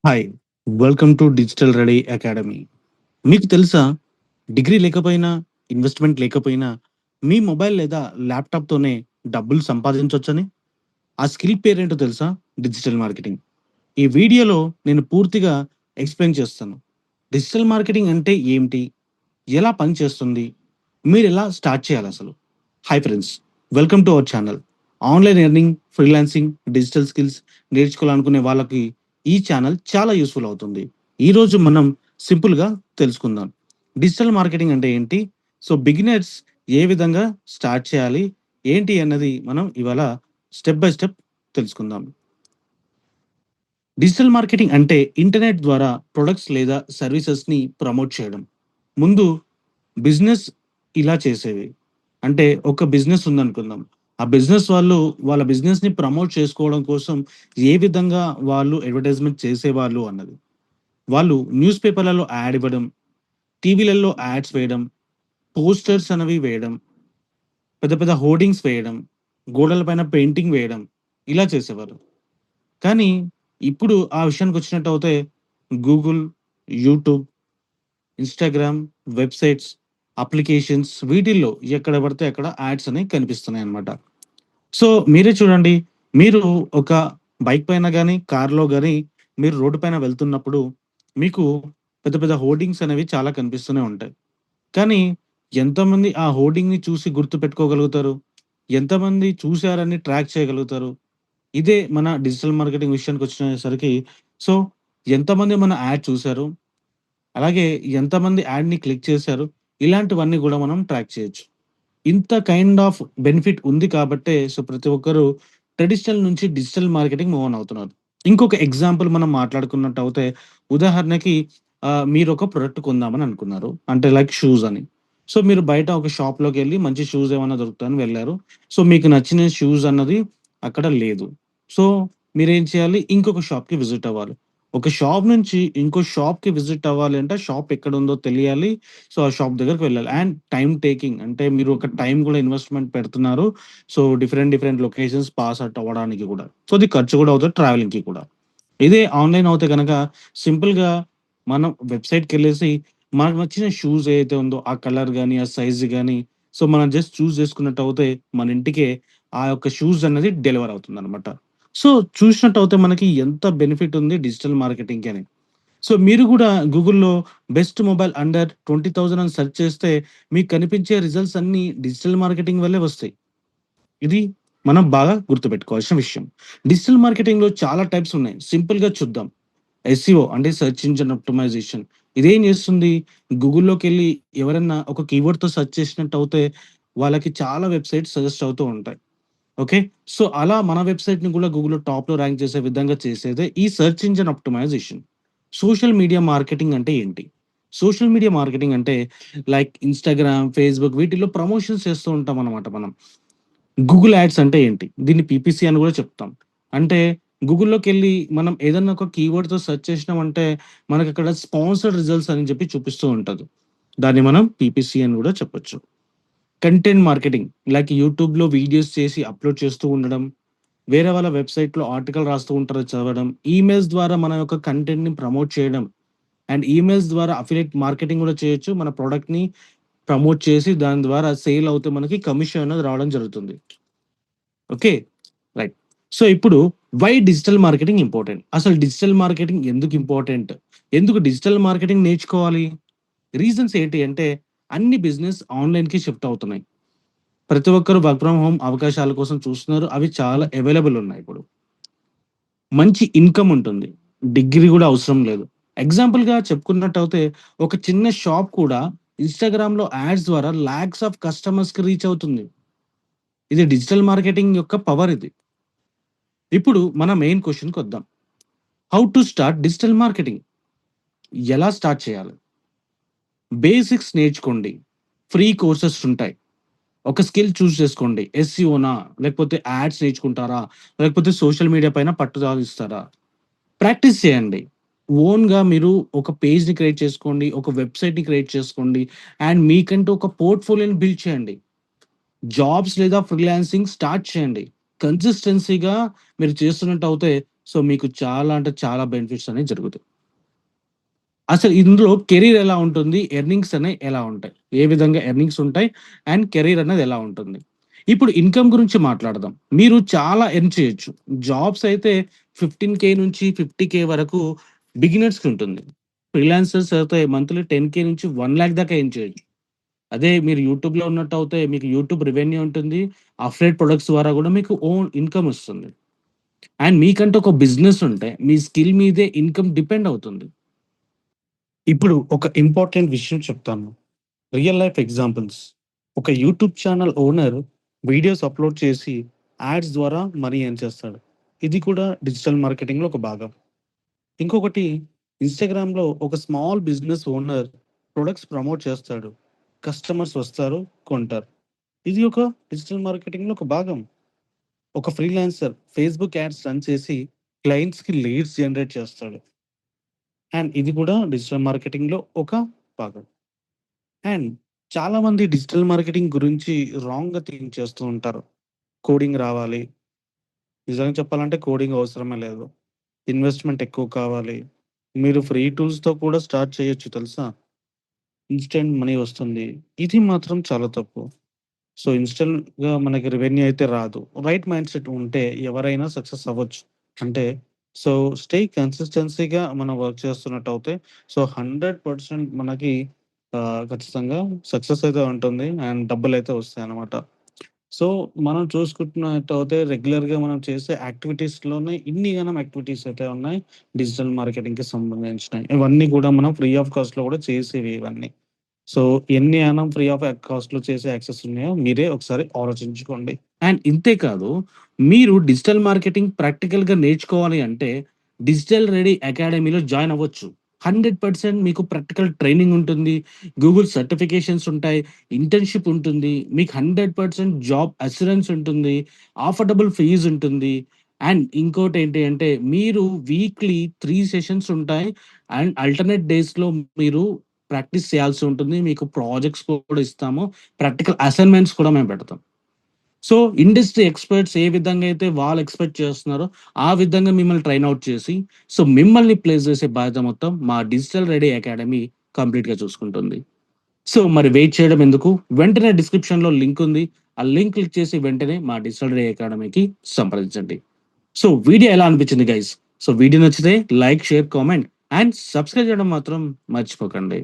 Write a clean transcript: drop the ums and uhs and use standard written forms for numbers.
Hi! Welcome to digital ready academy. మీకు తెలుసా? Degree లేకపోయినా, ఇన్వెస్ట్‌మెంట్ లేకపోయినా, మీ మొబైల్ లేదా ల్యాప్‌టాప్‌తోనే డబ్బులు సంపాదించొచ్చని? ఆ స్కిల్ పేరేంటో తెలుసా? Digital marketing. ఈ వీడియోలో నేను పూర్తిగా ఎక్స్‌ప్లెయిన్ చేస్తాను. డిజిటల్ మార్కెటింగ్ అంటే ఏంటి? ఎలా పనిచేస్తుంది? మీరెలా స్టార్ట్ చేయాలసలు? Hi friends! Welcome to our channel. Online earning, freelancing, digital skills నేర్చుకోవాలనుకునే వాళ్ళకి ఈ ఛానల్ చాలా యూజ్‌ఫుల్ అవుతుంది. ఈరోజు మనం సింపుల్‌గా తెలుసుకుందాం. డిజిటల్ మార్కెటింగ్ అంటే ఏంటి? సో, బిగినర్స్ ఏ విధంగా స్టార్ట్ చేయాలి? ఏంటి అన్నది మనం ఇవాళ స్టెప్ బై స్టెప్ తెలుసుకుందాం. డిజిటల్ మార్కెటింగ్ అంటే ఇంటర్నెట్ ద్వారా ప్రొడక్ట్స్ లేదా సర్వీసెస్‌ని ప్రమోట్ చేయడం. ముందు బిజినెస్ ఇలా చేసేవి. అంటే ఒక బిజినెస్ ఉందనుకుందాం. ఆ బిజినెస్ వాళ్ళు వాళ్ళ బిజినెస్‌ని ప్రమోట్ చేసుకోవడం కోసం ఏ విధంగా వాళ్ళు అడ్వర్టైజ్‌మెంట్ చేసేవాళ్ళు అన్నది. వాళ్ళు న్యూస్ పేపర్‌లలో యాడ్ ఇవ్వడం, టీవీలలో యాడ్స్ వేయడం, పోస్టర్స్ అనేవి వేయడం, పెద్ద పెద్ద హోర్డింగ్స్ వేయడం, గోడల పైన పెయింటింగ్ వేయడం ఇలా చేసేవారు. కానీ ఇప్పుడు ఆ విషయానికొచ్చినట్టయితే Google, YouTube, Instagram, websites, applications వీటిల్లో ఎక్కడ పడితే అక్కడ యాడ్స్ అనేవి కనిపిస్తున్నాయన్నమాట. సో, మీరే చూడండి. మీరు ఒక బైక్ పైన గాని, కార్‌లో గాని మీరు రోడ్డు పైన వెళ్తున్నప్పుడు మీకు పెద్ద పెద్ద హోర్డింగ్స్ అనేవి చాలా కనిపిస్తూనే ఉంటాయి. కానీ ఎంతమంది ఆ హోర్డింగ్‌ని చూసి గుర్తుపెట్టుకోగలుగుతారు? ఎంతమంది చూసారని ట్రాక్ చేయగలుగుతారు? ఇదే మన డిజిటల్ మార్కెటింగ్ విషయానికొచ్చేసరికి సో, ఎంతమంది మన యాడ్ చూసారు? అలాగే ఎంతమంది యాడ్‌ని క్లిక్ చేశారు? ఇలాంటివన్నీ గూడా మనం ట్రాక్ చేయొచ్చు. ఇంత కైండ్ ఆఫ్ బెనిఫిట్ ఉంది కాబట్టే సో, ప్రతి ఒక్కరు ట్రెడిషనల్ నుంచి డిజిటల్ మార్కెటింగ్ మూవ్ ఆన్ అవుతున్నారు. ఇంకొక ఎగ్జాంపుల్ మనం మాట్లాడుకున్నట్టయితే ఉదాహరణకి మీరొక ప్రొడక్ట్ కొందామని అనుకున్నారు. అంటే లైక్ షూస్ అని. సో, మీరు బయట ఒక షాప్‌లోకెళ్ళి మంచి షూస్ ఏమన్నా దొరుకుతాయని వెళ్లారు. సో, మీకు నచ్చిన షూస్ అన్నది అక్కడ లేదు. సో, మీరేం చేయాలి? ఇంకొక షాప్‌కి విజిట్ అవ్వాలి. ఒక షాప్ నుంచి ఇంకో షాప్‌కి విజిట్ అవ్వాలి అంటే, ఆ షాప్ ఎక్కడుందో తెలియాలి. సో, ఆ షాప్ దగ్గరికి వెళ్ళాలి. అండ్ టైమ్ టేకింగ్ అంటే మీరు ఒక టైమ్ గూడా ఇన్వెస్ట్‌మెంట్ పెడుతున్నారు. So, different different locations pass out అవ్వడానికి గూడా. సో, అది ఖర్చు గూడా అవుతది ట్రావెలింగ్‌కి కూడా. ఇదే ఆన్‌లైన్ అవుతే గనక సింపుల్‌గా మనం వెబ్‌సైట్‌కెళ్ళేసి మనకు నచ్చిన షూస్ ఏదైతే ఉందో ఆ కలర్ గాని, ఆ సైజ్ గాని సో, మనం జస్ట్ చూజ్ చేసుకున్నట్టయితే మన ఇంటికే ఆ యొక్క షూస్ అన్నది డెలివర్ అవుతుందనమాట. సో, చూసినట్టయితే మనకి ఎంత బెనిఫిట్ ఉంది డిజిటల్ మార్కెటింగ్‌కి అని. సో, మీరు గూడా గూగుల్‌లో బెస్ట్ మొబైల్ అండర్ 20,000 అని సెర్చ్ చేస్తే మీకు కనిపించే రిజల్ట్స్ అన్నీ డిజిటల్ మార్కెటింగ్ వల్లే వస్తాయి. ఇది మనం బాగా గుర్తుపెట్టుకోవాల్సిన విషయం. డిజిటల్ మార్కెటింగ్‌లో చాలా టైప్స్ ఉన్నాయి. సింపుల్‌గా చూద్దాం. ఎస్‌సిఓ అంటే సెర్చ్ ఇంజిన్ ఆప్టిమైజేషన్. ఇదేం చేస్తుంది? గూగుల్‌లోకెళ్ళి ఎవరన్నా ఒక కీవర్డ్‌తో సెర్చ్ చేసినట్టయితే వాళ్ళకి చాలా వెబ్‌సైట్స్ సజెస్ట్ అవుతూ ఉంటాయి. ఓకే. సో, అలా మన వెబ్‌సైట్‌ని కూడా గూగుల్‌లో టాప్‌లో ర్యాంక్ చేసే విధంగా చేసేదే ఈ search engine optimisation. Social media marketing అంటే ఏంటి? సోషల్ మీడియా మార్కెటింగ్ అంటే లైక్ ఇన్‌స్టాగ్రామ్, ఫేస్‌బుక్ వీటిల్లో ప్రమోషన్స్ చేస్తూ ఉంటామనమాట మనం. గూగుల్ యాడ్స్ అంటే ఏంటి? దీన్ని పీపీసీ అని గూడా చెప్తాం. అంటే గూగుల్‌లోకెళ్ళి మనం ఏదన్నా ఒక కీవర్డ్‌తో సెర్చ్ చేసినామంటే, మనకక్కడ స్పాన్సర్డ్ రిజల్ట్స్ అని చెప్పి చూపిస్తూ ఉంటది. దాన్ని మనం పీపీసీ అని గూడా చెప్పొచ్చు. కంటెంట్ మార్కెటింగ్ లైక్ యూట్యూబ్‌లో వీడియోస్ చేసి అప్‌లోడ్ చేస్తూ ఉండడం, వేరే వాళ్ళ వెబ్‌సైట్‌లో ఆర్టికల్ రాస్తూ ఉంటారు చదవడం, ఈమెయిల్స్ ద్వారా మన యొక్క కంటెంట్‌ని ప్రమోట్ చేయడం అండ్ ఈమెయిల్స్ ద్వారా అఫిలియేట్ మార్కెటింగ్ గూడా చేయొచ్చు. మన ప్రొడక్ట్‌ని ప్రమోట్ చేసి దాని ద్వారా సేల్ అవుతే మనకి కమిషన్ అనేది రావడం జరుగుతుంది. ఓకే. రైట్. సో, ఇప్పుడు వై డిజిటల్ మార్కెటింగ్ ఇంపార్టెంట్? అసలు డిజిటల్ మార్కెటింగ్ ఎందుకు ఇంపార్టెంట్? ఎందుకు డిజిటల్ మార్కెటింగ్ నేర్చుకోవాలి? రీజన్స్ ఏంటి అంటే, అన్ని బిజినెస్ ఆన్‌లైన్‌కి షిఫ్ట్ అవుతున్నాయి. ప్రతి ఒక్కరు వర్క్ ఫ్రమ్ హోమ్ అవకాశాల కోసం చూస్తున్నారు. అవి చాలా అవైలబుల్ ఉన్నాయి ఇప్పుడు. మంచి ఇన్‌కమ్ ఉంటుంది. డిగ్రీ గూడా అవసరం లేదు. ఎగ్జాంపుల్‌గా చెప్పుకున్నట్టయితే, ఒక చిన్న షాప్ కూడా ఇన్‌స్టాగ్రామ్‌లో యాడ్స్ ద్వారా లాక్స్ ఆఫ్ కస్టమర్స్‌కి రీచ్ అవుతుంది. ఇది డిజిటల్ మార్కెటింగ్ యొక్క పవర్ ఇది. ఇప్పుడు మన మెయిన్ క్వెషన్‌కొద్దాం. How to start digital marketing? ఎలా స్టార్ట్ చేయాలి? బేసిక్స్ నేర్చుకోండి. ఫ్రీ కోర్సెస్ ఉంటాయి. ఒక స్కిల్ చూజ్ చేసుకోండి. ఎస్‌సిఓనా? లేకపోతే యాడ్స్ నేర్చుకుంటారా? లేకపోతే సోషల్ మీడియా పైన పట్టు సాధిస్తారా? ప్రాక్టీస్ చేయండి. ఓన్‌గా మీరు ఒక పేజ్‌ని క్రియేట్ చేసుకోండి. ఒక వెబ్‌సైట్‌ని క్రియేట్ చేసుకోండి. అండ్ మీకంటూ ఒక పోర్ట్‌ఫోలియోని బిల్డ్ చేయండి. జాబ్స్ లేదా ఫ్రీలాన్సింగ్ స్టార్ట్ చేయండి. కన్సిస్టెన్సీగా మీరు చేస్తున్నట్టయితే సో, మీకు చాలా అంటే చాలా బెనిఫిట్స్ అనేవి జరుగుతాయి. అసలు ఇందులో కెరీర్ ఎలా ఉంటుంది? ఎర్నింగ్స్ అనేయి ఎలా ఉంటాయి? ఏ విధంగా ఎర్నింగ్స్ ఉంటాయి? అండ్ కెరీర్ అనేది ఎలా ఉంటుంది? ఇప్పుడు ఇన్‌కమ్ గురించి మాట్లాడదాం. మీరు చాలా ఎర్న్ చేయొచ్చు. జాబ్స్ అయితే 15,000 నుంచి 50,000 వరకు బిగినర్స్‌కి ఉంటుంది. ఫ్రీలాన్సర్స్ అయితే మంత్లీ 10,000 నుంచి 1,00,000 దాకా ఎర్న్ చేయొచ్చు. అదే మీరు యూట్యూబ్‌లో ఉన్నట్టయితే మీకు యూట్యూబ్ రెవెన్యూ ఉంటుంది. అఫిలియేట్ ప్రొడక్ట్స్ ద్వారా గూడా మీకు ఓన్ ఇన్‌కమ్ ఒస్తుంది. అండ్ మీకంటూ ఒక బిజినెస్ ఉంటే మీ స్కిల్ మీదే ఇన్‌కమ్ డిపెండ్ అవుతుంది. ఇప్పుడు ఒక ఇంపార్టెంట్ విషయం చెప్తాను. Real life examples. ఒక YouTube channel owner videos upload చేసి యాడ్స్ ద్వారా మనీ ఎర్న్ చేస్తాడు. ఇది కూడా డిజిటల్ మార్కెటింగ్‌లో ఒక భాగం. ఇంకొకటి ఇన్‌స్టాగ్రామ్‌లో ఒక small business owner products promote చేస్తాడు. కస్టమర్స్ వస్తారు, కొంటారు. ఇది ఒక డిజిటల్ మార్కెటింగ్‌లో ఒక భాగం. ఒక ఫ్రీలాన్సర్ ఫేస్‌బుక్ యాడ్స్ రన్ చేసి క్లయింట్స్‌కి లీడ్స్ జనరేట్ చేస్తాడు. అండ్ ఇది కూడా డిజిటల్ మార్కెటింగ్‌లో ఒక భాగం. అండ్ చాలామంది డిజిటల్ మార్కెటింగ్ గురించి రాంగ్‌గా థింక్ చేస్తూ ఉంటారు. కోడింగ్ రావాలి. నిజంగా చెప్పాలంటే కోడింగ్ అవసరమే లేదు. ఇన్వెస్ట్‌మెంట్ ఎక్కువ కావాలి. మీరు ఫ్రీ టూల్స్‌తో కూడా స్టార్ట్ చేయొచ్చు తెలుసా? ఇన్‌స్టంట్ మనీ వస్తుంది. ఇది మాత్రం చాలా తప్పు. సో, ఇన్‌స్టంట్‌గా మనకి రెవెన్యూ అయితే రాదు. రైట్ మైండ్‌సెట్ ఉంటే ఎవరైనా సక్సెస్ అవ్వచ్చు. అంటే సో, స్టే కన్సిస్టెన్సీగా మనం వర్క్ చేస్తున్నట్టయితే సో, 100% మనకి ఖచ్చితంగా సక్సెస్ అయితే ఉంటుంది. అండ్ డబ్బులైతే వస్తాయన్నమాట. సో, మనం చూసుకుంటున్నట్టయితే రెగ్యులర్‌గా మనం చేసే యాక్టివిటీస్‌లోనే ఇన్నిగనం యాక్టివిటీస్ అయితే ఉన్నాయి. డిజిటల్ మార్కెటింగ్‌కి సంబంధించినయి. ఇవన్నీ కూడా మనం ఫ్రీ ఆఫ్ కాస్ట్‌లో కూడా చేసేవి ఇవన్నీ. సో, ఎన్ని అనం ఫ్రీ ఆఫ్ కాస్ట్‌లో చేసే యాక్సెస్ ఉన్నాయో మీరే ఒకసారి ఆలోచించుకోండి. అండ్ ఇంతే కాదు, మీరు డిజిటల్ మార్కెటింగ్ ప్రాక్టికల్‌గా నేర్చుకోవాలి అంటే, డిజిటల్ రెడీ అకాడమీలో జాయిన్ అవ్వచ్చు. 100% మీకు ప్రాక్టికల్ ట్రైనింగ్ ఉంటుంది. గూగుల్ సర్టిఫికేషన్స్ ఉంటాయి. ఇంటర్న్‌షిప్ ఉంటుంది. మీకు 100% జాబ్ అష్యూరెన్స్ ఉంటుంది. అఫోర్డబుల్ ఫీస్ ఉంటుంది. అండ్ ఇంకోటేంటి అంటే, మీరు వీక్లీ 3 సెషన్స్ ఉంటాయి. అండ్ ఆల్టర్‌నేట్ డేస్‌లో మీరు ప్రాక్టీస్ చేయాల్సి ఉంటుంది. మీకు ప్రాజెక్ట్స్ కూడా ఇస్తాము. ప్రాక్టికల్ అసైన్‌మెంట్స్ కూడా మేము పెడతాం. సో, ఇండస్ట్రీ ఎక్స్‌పర్ట్స్ ఏ విధంగా అయితే వాళ్ళు ఎక్స్‌పెక్ట్ చేస్తున్నారో, ఆ విధంగా మిమ్మల్ని ట్రైన్ ఔట్ చేసి, సో, మిమ్మల్ని ప్లేస్ చేసే బాధ్యత మొత్తం మా డిజిటల్ రెడీ అకాడమీ కంప్లీట్‌గా చూసుకుంటుంది. సో, మరి వెయిట్ చేయడం ఎందుకు? వెంటనే డిస్క్రిప్షన్‌లో లింక్ ఉంది. ఆ లింక్ క్లిక్ చేసి వెంటనే మా డిజిటల్ రెడీ అకాడమీకి సంప్రదించండి. సో, వీడియో ఎలా అనిపించింది గైస్? సో, వీడియో నచ్చితే like, share, comment and subscribe చేయడం మాత్రం మర్చిపోకండి.